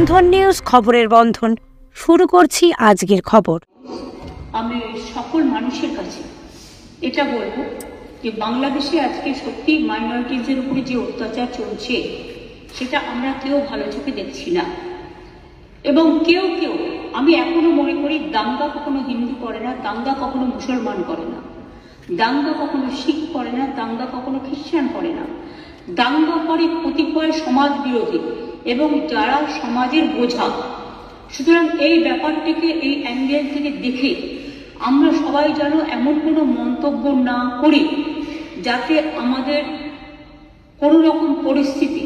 বন্ধন news, খবরের বন্ধন। শুরু করছি আজকের খবর। আমি সকল মানুষের কাছে এটা বলবো যে বাংলাদেশে আজকে সত্যি মাইনরিটিজের উপরে যে অত্যাচার চলছে সেটা আমরা কেউ ভালো চোখে দেখছি না। এবং কেউ আমি এখনো মনে করি দাঙ্গা কখনো হিন্দু করে না, দাঙ্গা কখনো মুসলমান করে না, দাঙ্গা কখনো শিখ করে না, দাঙ্গা কখনো খ্রিস্টান করে না। দাঙ্গা করে কতিপয় সমাজ বিরোধী এবং যারা সমাজের বোঝা। সুতরাং এই ব্যাপারটিকে এই অ্যাঙ্গেল থেকে দেখে আমরা সবাই যেন এমন কোনো মন্তব্য না করি যাতে আমাদের কোনো রকম পরিস্থিতি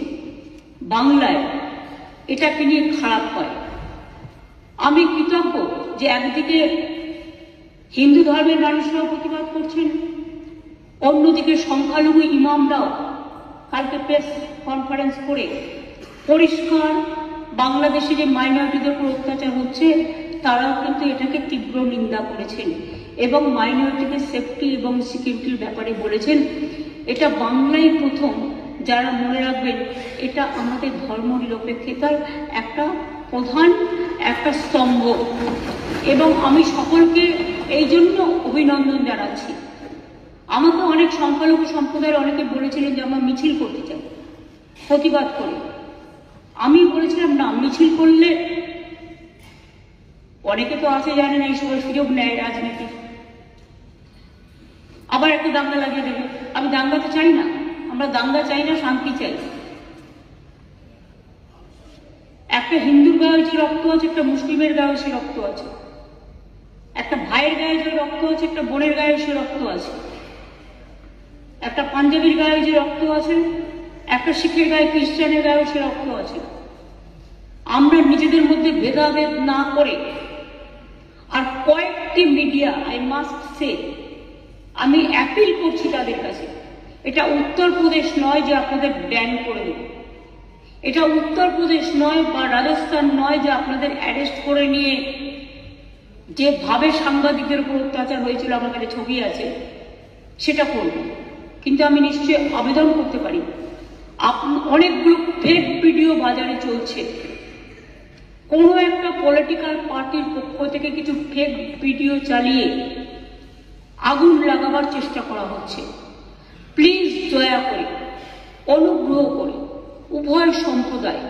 বাংলায় এটাকে নিয়ে খারাপ হয়। আমি কৃতজ্ঞ যে একদিকে হিন্দু ধর্মের মানুষরাও প্রতিবাদ করছেন, অন্যদিকে সংখ্যালঘু ইমামরাও কালকে প্রেস কনফারেন্স করে পরিষ্কার বাংলাদেশে যে মাইনরিটিদের উপর অত্যাচার হচ্ছে তারাও কিন্তু এটাকে তীব্র নিন্দা করেছেন এবং মাইনরিটিদের সেফটি এবং সিকিউরিটির ব্যাপারে বলেছেন। এটা বাংলায় প্রথম, যারা মনে রাখবেন এটা আমাদের ধর্ম নিরপেক্ষতার একটা প্রধান একটা স্তম্ভ। এবং আমি সকলকে এই জন্য অভিনন্দন জানাচ্ছি। আমাকে অনেক সংখ্যালঘু সম্প্রদায়ের অনেকে বলেছিলেন যে আমরা মিছিল করতে চাই প্রতিবাদ করে। আমি বলেছিলাম না, মিছিল করলে অনেকে তো আছে জানে না এই সময় সুযোগ নেয় রাজনীতি, আবার একটু দাঙ্গা লাগিয়ে দেবে। আমি দাঙ্গা তো চাই না, আমরা দাঙ্গা চাই না, শান্তি চাই। একটা হিন্দুর গায়ে যে রক্ত আছে, একটা মুসলিমের গায়ে সে রক্ত আছে, একটা ভাইয়ের গায়ে যে রক্ত আছে, একটা বোনের গায়ে সে রক্ত আছে, একটা পাঞ্জাবির গায়ে যে রক্ত আছে, একটা শিখের গায়ে খ্রিস্টানের গায়ে সে রক্ত আছে। আমরা নিজেদের মধ্যে ভেদাভেদ না করে, আর কয়েকটি মিডিয়া আই মাস্ট সে, আমি অ্যাপিল করছি তাদের কাছে, এটা উত্তরপ্রদেশ নয় যে আপনাদের ব্যান করে দেব, এটা উত্তরপ্রদেশ নয় বা রাজস্থান নয় যে আপনাদের অ্যারেস্ট করে নিয়ে যেভাবে সাংবাদিকদের উপর অত্যাচার হয়েছিল আমার কাছে ছবি আছে সেটা করব। কিন্তু আমি নিশ্চয়ই আবেদন করতে পারি, অনেকগুলো ফেক ভিডিও বাজারে চলছে, কোনো একটা পলিটিক্যাল পার্টির পক্ষ থেকে কিছু ফেক ভিডিও চালিয়ে আগুন লাগাবার চেষ্টা করা হচ্ছে। প্লিজ দয়া করে, অনুগ্রহ করে উভয় সম্প্রদায়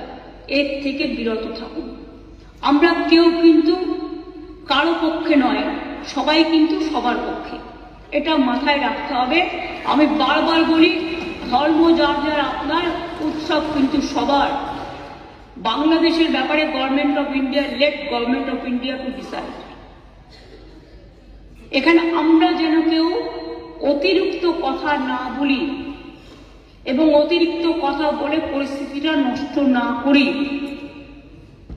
এর থেকে বিরত থাকুন। আমরা কেউ কিন্তু কারো পক্ষে নয়, সবাই কিন্তু সবার পক্ষে, এটা মাথায় রাখতে হবে। আমি বারবার বলি, ধর্ম যার যার আপনার, উৎসব কিন্তু সবার। বাংলাদেশের ব্যাপারে government of India, late government of India to decide. এখানে আমরা যেন কেউ অতিরিক্ত কথা না বলি এবং অতিরিক্ত কথা বলে পরিস্থিতিটা নষ্ট না করি।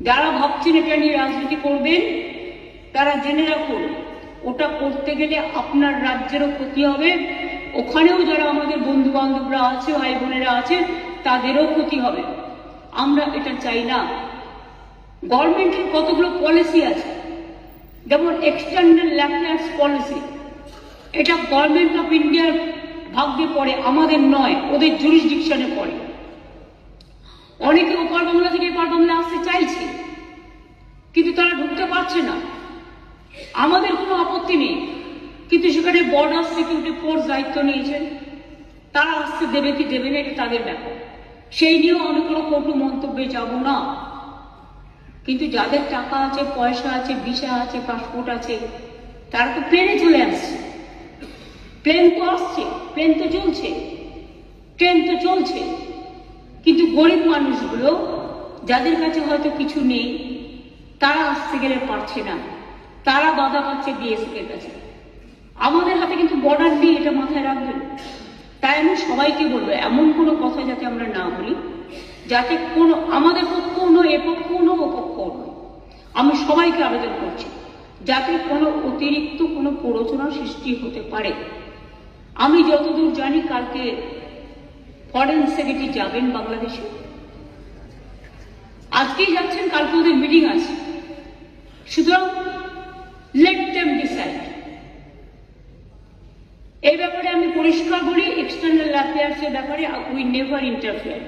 যারা ভাবছেন এটা নিয়ে রাজনীতি করবেন তারা জেনে রাখুন, ওটা করতে গেলে আপনার রাজ্যেরও ক্ষতি হবে, ওখানেও যারা আমাদের বন্ধু বান্ধবরা আছে, ভাই বোনেরা আছে, তাদেরও ক্ষতি হবে। আমরা এটা চাই না। গভর্নমেন্টের কতগুলো পলিসি আছে, যেমন এক্সটার্নাল অ্যাফেয়ার্স পলিসি, এটা গভর্নমেন্ট অফ ইন্ডিয়ার ভাগ্যে পড়ে, আমাদের নয়, ওদের জুরিসডিকশনে পড়ে। অনেকে ওপার বাংলা থেকে এপার বাংলা আসতে চাইছে কিন্তু তারা ঢুকতে পারছে না। আমাদের কোনো আপত্তি নেই, কিন্তু সেখানে বর্ডার সিকিউরিটি ফোর্স দায়িত্ব নিয়েছেন, তারা আসতে দেবে কি দেবে না এটা তাদের ব্যাপার, সেই নিয়েও আমি কোনো কটু মন্তব্যে যাব না। কিন্তু যাদের টাকা আছে, পয়সা আছে, ভিসা আছে, পাসপোর্ট আছে, তারা তো প্লেনে চলে আসছে। প্লেন তো আসছে, প্লেন তো চলছে, ট্রেন তো চলছে, কিন্তু গরিব মানুষগুলো যাদের কাছে হয়তো কিছু নেই তারা আসতে গেলে পারছে না, তারা বাধা পাচ্ছে বিএসএফ এর কাছে। আমাদের হাতে কিন্তু বর্ডার নেই, এটা মাথায় রাখবেন। তাই আমি সবাইকে বলবো এমন কোনো কথা যাতে আমরা না বলি, যাতে কোনো আমাদের পক্ষও নয়, এ পক্ষও নয়, ও পক্ষও নয়। আমি সবাইকে আবেদন করছি যাতে কোনো অতিরিক্ত কোনো প্ররোচনা সৃষ্টি হতে পারে। আমি যতদূর জানি কালকে ফরেন সেক্রেটারি যাবেন বাংলাদেশে, আজকেই যাচ্ছেন, কালকে ওদের মিটিং আছে। সুতরাং লেট দেম ডিসাইড। এই ব্যাপারে আমি পরিষ্কার বলি, এক্সটার্নাল অ্যাফেয়ার্স এর ব্যাপারে উই নেভার ইন্টারফেয়ার।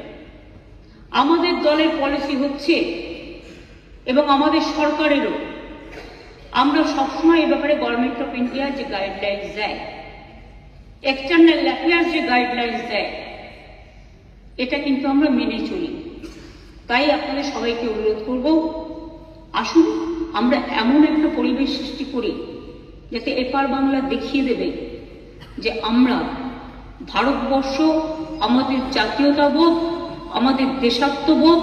আমাদের দলের পলিসি হচ্ছে এবং আমাদের সরকারেরও। আমরা সবসময় এ ব্যাপারে গভর্নমেন্ট অফ ইন্ডিয়া যে গাইডলাইন্স দেয়, এক্সটার্নাল অ্যাফেয়ার্স যে গাইডলাইন্স দেয়, এটা কিন্তু আমরা মেনে চলি। তাই আপনাদের সবাইকে অনুরোধ করব, আসুন আমরা এমন একটা পরিবেশ সৃষ্টি করি যাতে এপার বাংলা দেখিয়ে দেবে যে আমরা ভারতবর্ষ, আমাদের জাতীয়তাবোধ, আমাদের দেশাত্মবোধ,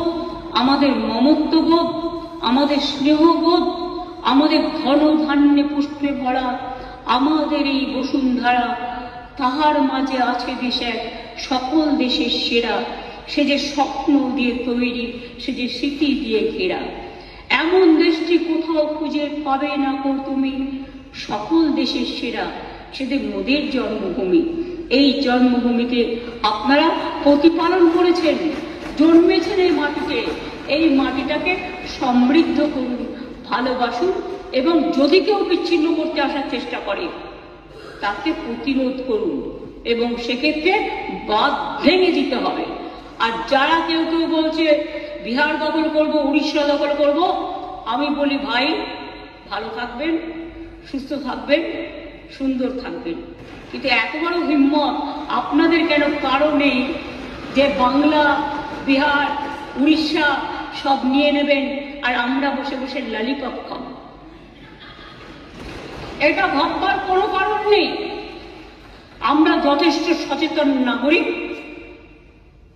আমাদের মমত্ববোধ, আমাদের স্নেহবোধ, আমাদের ধন ধান্যে পুষ্পে ভরা আমাদের এই বসুন্ধরা, তাহার মাঝে আছে দেশের সকল দেশের সেরা, সে যে স্বপ্ন দিয়ে তৈরি, সে যে স্মৃতি দিয়ে ঘেরা। এমন দেশটি কোথাও খুঁজে পাবে না কো তুমি, সকল দেশের সেরা, সে যে মোদের জন্মভূমি। এই জন্মভূমিকে আপনারা প্রতিপালন করেছেন, জন্মেছেন এই মাটিতে। এই মাটিটাকে সমৃদ্ধ করুন, ভালোবাসুন, এবং যদি কেউ বিচ্ছিন্ন করতে আসার চেষ্টা করে তাকে প্রতিরোধ করুন, এবং সেক্ষেত্রে বাঁধ ভেঙে দিতে হবে। আর যারা কেউ কেউ বলছে বিহার দখল করব, উড়িষ্যা দখল করব, আমি বলি ভাই, ভালো থাকবেন, সুস্থ থাকবেন, সুন্দর থাকবেন, কিন্তু এত বড় হিম্মত আপনাদের কেন কারো নেই যে বাংলা, বিহার, উড়িষ্যা সব নিয়ে নেবেন আর আমরা বসে বসে লালিপপ খাবো? এটা ভাববার কোনো কারণ নেই। আমরা যথেষ্ট সচেতন নাগরিক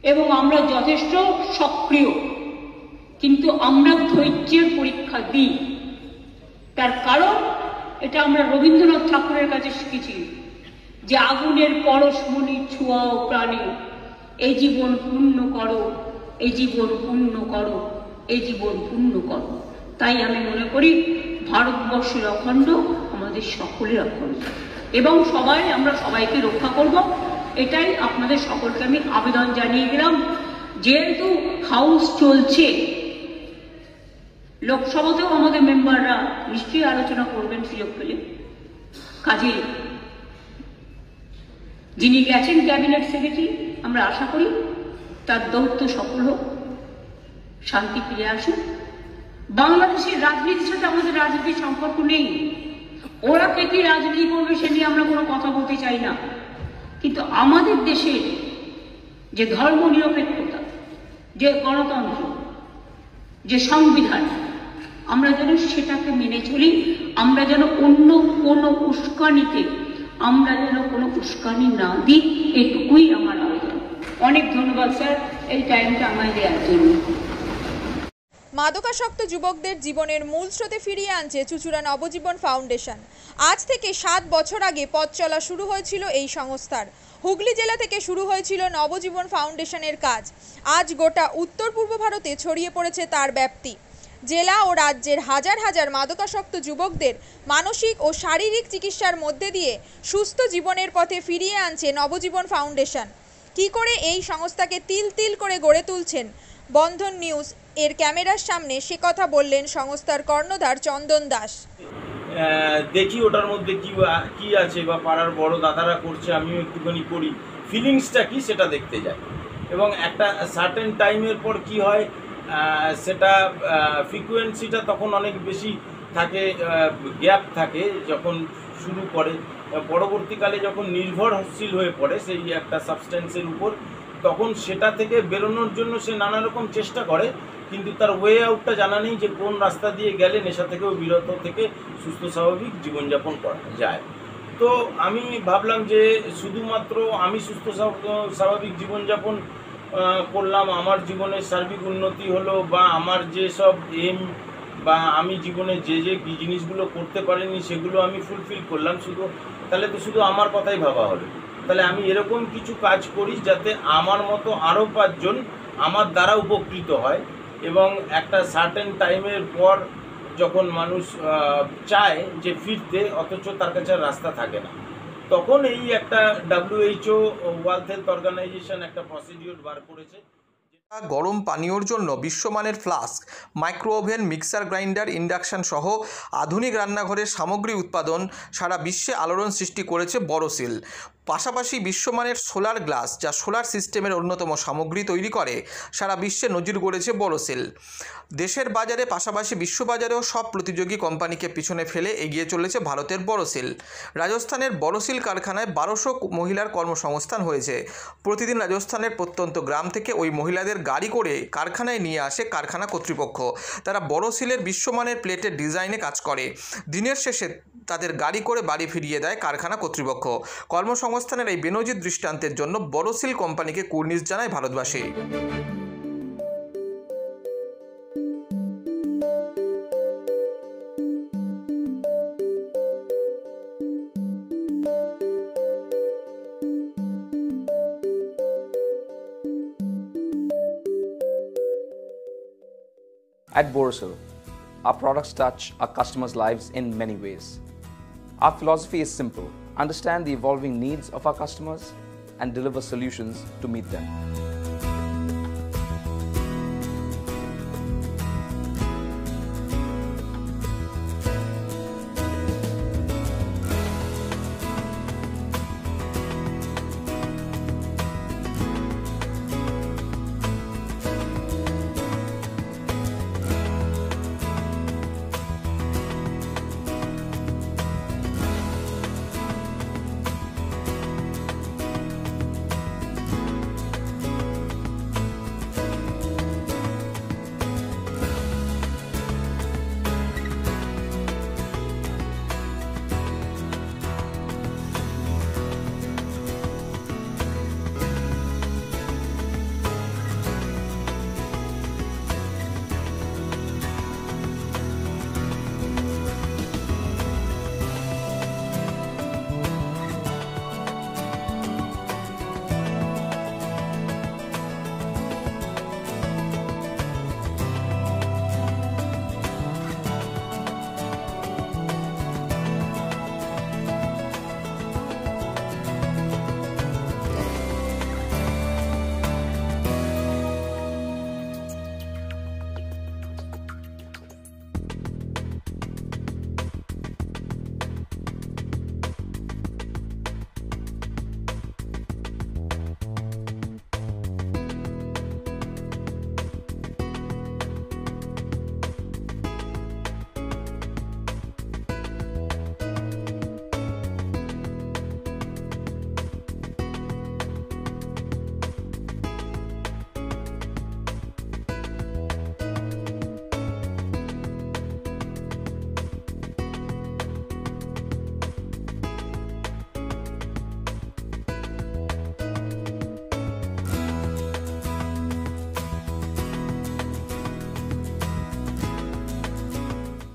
এবং আমরা যথেষ্ট সক্রিয়, কিন্তু আমরা ধৈর্যের পরীক্ষা দিই। তার কারণ এটা আমরা রবীন্দ্রনাথ ঠাকুরের কাছে শিখেছি যে আগুনের পরশমণি ছোঁয়াও প্রাণী, এই জীবন পূর্ণ করো, এই জীবন পূর্ণ করো, এই জীবন পূর্ণ করো। তাই আমি মনে করি ভারতবর্ষের অখণ্ড আমাদের সকলের অখণ্ড, এবং আমরা সবাইকে রক্ষা করব। এটাই আপনাদের সকলকে আমি আবেদন জানিয়ে গেলাম। যেহেতু হাউস চলছে, লোকসভাতেও আমাদের মেম্বাররা নিশ্চয়ই আলোচনা করবেন সুযোগ পেলে। কাজে যিনি গেছেন ক্যাবিনেট সেক্রেটারি, আমরা আশা করি তার দৌত্য সফল হোক, শান্তি ফিরে আসুক। বাংলাদেশের রাজনীতির সাথে আমাদের রাজনীতির সম্পর্ক নেই। ওরা কে কি রাজনীতি করবে সে নিয়ে আমরা কোনো কথা বলতে চাই না, কিন্তু আমাদের দেশের যে ধর্ম নিরপেক্ষতা, যে গণতন্ত্র, যে সংবিধান, আমরা যেন সেটাকে মেনে চলি। আমরা যেন অন্য কোনো উস্কানিতে আমরা যেন কোনো উস্কানি না দিই, এটুকুই আমার আবেদন। অনেক ধন্যবাদ স্যার এই টাইমটা আমায় দেওয়ার জন্য। মাদকাসক্ত যুবকদের জীবনের মূল স্রোতে ফিরিয়ে আনছে চুঁচুড়া নবজীবন ফাউন্ডেশন। আজ থেকে 7 বছর আগে পথ চলা শুরু হয়েছিল এই সংস্থার। হুগলি জেলা থেকে শুরু হয়েছিল নবজীবন ফাউন্ডেশনের কাজ। আজ গোটা উত্তর পূর্ব ভারতে ছড়িয়ে পড়েছে তার ব্যাপ্তি। জেলা ও রাজ্যের হাজার হাজার মাদকাসক্ত যুবকদের মানসিক ও শারীরিক চিকিৎসার মধ্যে দিয়ে সুস্থ জীবনের পথে ফিরিয়ে আনছে নবজীবন ফাউন্ডেশন। কি করে এই সংস্থাকে তিল তিল করে গড়ে তুলছেন বন্ধন নিউজ এর ক্যামেরার সামনে, সে কথা বললেন সংস্থার কর্ণধার চন্দন দাস। দেখি ওটার মধ্যে কি আছে, বা পাড়ার বড় দাদারা করছে, আমিও একটুখানি করি, ফিলিংসটা কি সেটা দেখতে যাই। এবং একটা সার্টেন টাইমের পর কি হয়, সেটা ফ্রিকোয়েন্সিটা তখন অনেক বেশি থাকে, গ্যাপ থাকে যখন শুরু করে। পরবর্তীকালে যখন নির্ভরশীল হয়ে পড়ে সেই একটা সাবস্টেন্সের উপর, তখন সেটা থেকে বেরোনোর জন্য সে নানা রকম চেষ্টা করে, কিন্তু তার ওয়ে আউটটা জানা নেই যে কোন রাস্তা দিয়ে গেলে নেশা থেকেও বিরত থেকে সুস্থ স্বাভাবিক জীবনযাপন করা যায়। তো আমি ভাবলাম যে শুধুমাত্র আমি সুস্থ স্বাভাবিক জীবনযাপন করলাম, আমার জীবনের সার্বিক উন্নতি হলো, বা আমার যেসব এম বা আমি জীবনে যে জিনিসগুলো করতে পারিনি সেগুলো আমি ফুলফিল করলাম, তাহলে তো শুধু আমার কথাই ভাবা হলো। তাহলে আমি এরকম কিছু কাজ করি যাতে আমার মতো আরও 5 জন আমার দ্বারা উপকৃত হয়, এবং একটা সার্টেন টাইমের পর যখন মানুষ চায় যে ফিরতে, অথচ তার কাছে রাস্তা থাকে না, তখন এই একটা WHO ওয়ার্ল্ড হেলথ অর্গানাইজেশন একটা প্রসিডিওর বার করেছে। গরম পানীয়র জন্য বিশ্বমানের flask, micro oven, mixer grinder, induction সহ আধুনিক রান্নাঘরের সামগ্রী উৎপাদন সারা বিশ্বে আলোড়ন সৃষ্টি করেছে বড়সিল। পাশাপাশি বিশ্বমানের সোলার গ্লাস, যা সোলার সিস্টেমের অন্যতম সামগ্রী তৈরি করে, সারা বিশ্বে নজির গড়েছে বোরোসিল। দেশের বাজারে পাশাপাশি বিশ্ববাজারেও সব প্রতিযোগী কোম্পানিকে পিছনে ফেলে এগিয়ে চলেছে ভারতের বোরোসিল। রাজস্থানের বোরোসিল কারখানায় 1200 মহিলার কর্মসংস্থান হয়েছে। প্রতিদিন রাজস্থানের প্রত্যন্ত গ্রাম থেকে ওই মহিলাদের গাড়ি করে কারখানায় নিয়ে আসে কারখানা কর্তৃপক্ষ। তারা বোরোসিলের বিশ্বমানের প্লেটের ডিজাইনে কাজ করে। দিনের শেষে তাদের গাড়ি করে বাড়ি ফিরিয়ে দেয় কারখানা কর্তৃপক্ষ। কর্মসংস্থানের এই বেনজির দৃষ্টান্তের জন্য বোরোসিল কোম্পানিকে কুর্নিশ জানায় ভারতবাসী। At Borosil, our products touch our customers' lives in many ways. Our philosophy is simple: understand the evolving needs of our customers and deliver solutions to meet them.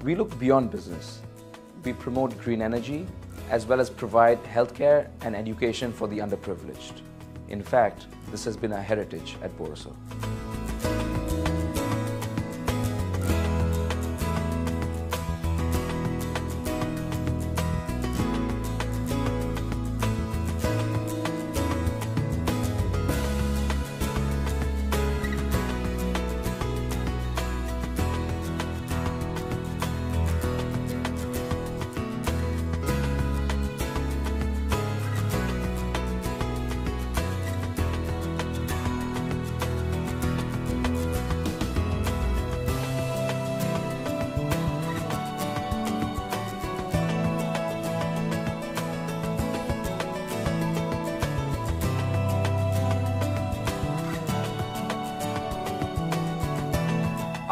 We look beyond business. We promote green energy as well as provide healthcare and education for the underprivileged. In fact, this has been our heritage at Borosil.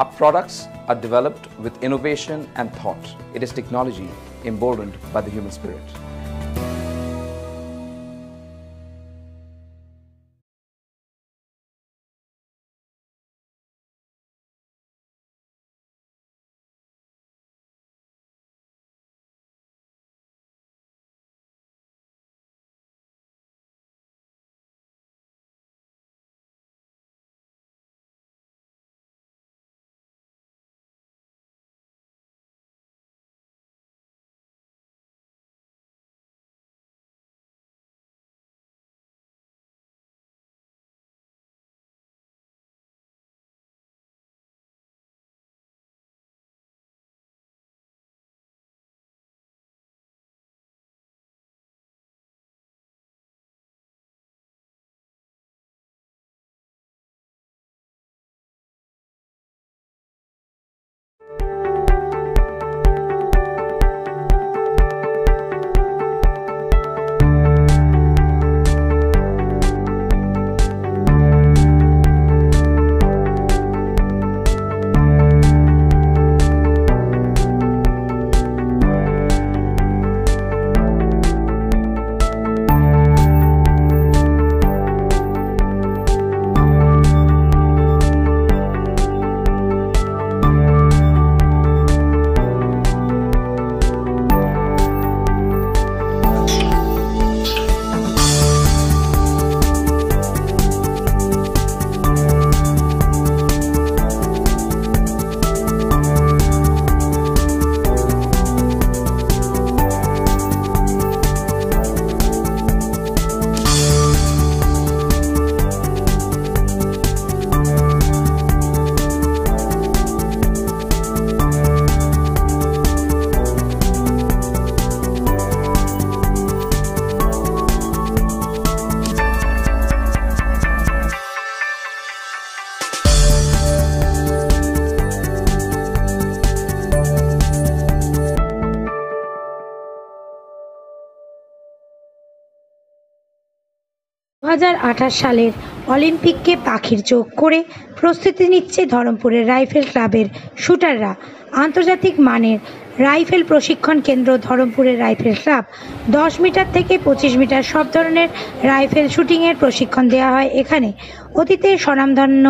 Our products are developed with innovation and thought. It is technology emboldened by the human spirit. 2028 সালের অলিম্পিককে পাখির চোখ করে প্রস্তুতি নিচ্ছে ধরমপুরের rifle ক্লাবের শুটাররা। আন্তর্জাতিক মানের rifle প্রশিক্ষণ কেন্দ্র ধরমপুরের রাইফেল ক্লাব 10 মিটার থেকে 25 মিটার সব ধরনের রাইফেল শুটিংয়ের প্রশিক্ষণ দেওয়া হয় এখানে। অতীতে স্বনামধন্য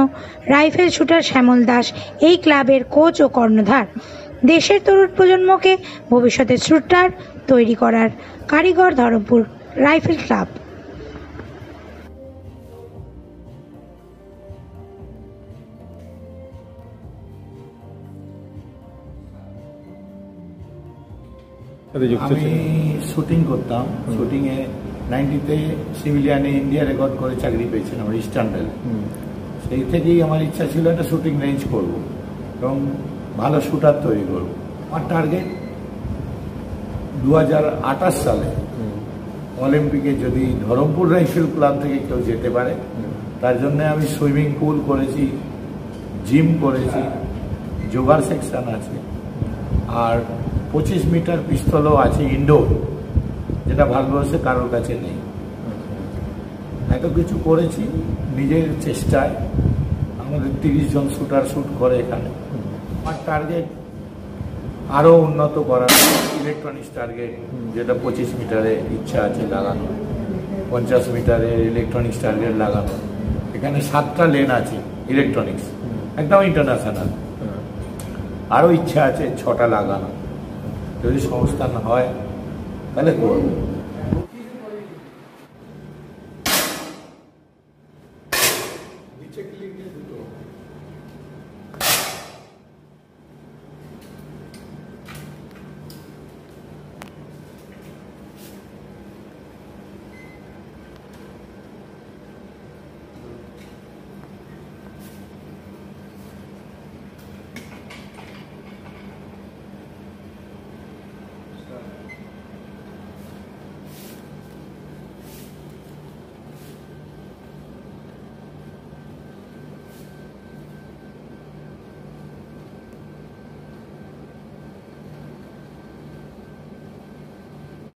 রাইফেল শুটার শ্যামল দাস এই ক্লাবের কোচ ও কর্ণধার। দেশের তরুণ প্রজন্মকে ভবিষ্যতের শুটার তৈরি করার কারিগর ধরমপুর রাইফেল ক্লাব। আমি শুটিং করতাম। শুটিংয়ে 90-তে সিভিলিয়ানে ইন্ডিয়া রেকর্ড করে চাকরি পেয়েছিলাম ইস্টার্ন রেল। সেই থেকেই আমার ইচ্ছা ছিল একটা শুটিং রেঞ্জ করব এবং ভালো শুটার তৈরি করব। আমার টার্গেট 2028 সালে অলিম্পিকে যদি ধরমপুর রাইফেল ক্লাব থেকে কেউ যেতে পারে, তার জন্য আমি সুইমিং পুল করেছি, জিম করেছি, যোগার সেকশন আছে, আর 25 মিটার পিস্তলও আছে ইনডোর, যেটা ভারতবর্ষে কারোর কাছে নেই। এত কিছু করেছি নিজের চেষ্টায়। আমাদের 30 জন শুটার শুট করে এখানে। আমার টার্গেট আরও উন্নত করা, ইলেকট্রনিক্স টার্গেট, যেটা 25 মিটারে ইচ্ছা আছে লাগানো, 50 মিটারের ইলেকট্রনিক্স টার্গেট লাগানো। এখানে 7টা লেন আছে ইলেকট্রনিক্স, একদম ইন্টারন্যাশনাল। আরও ইচ্ছা আছে 6টা লাগানো। যদি সংস্থান হয় তাহলে করব।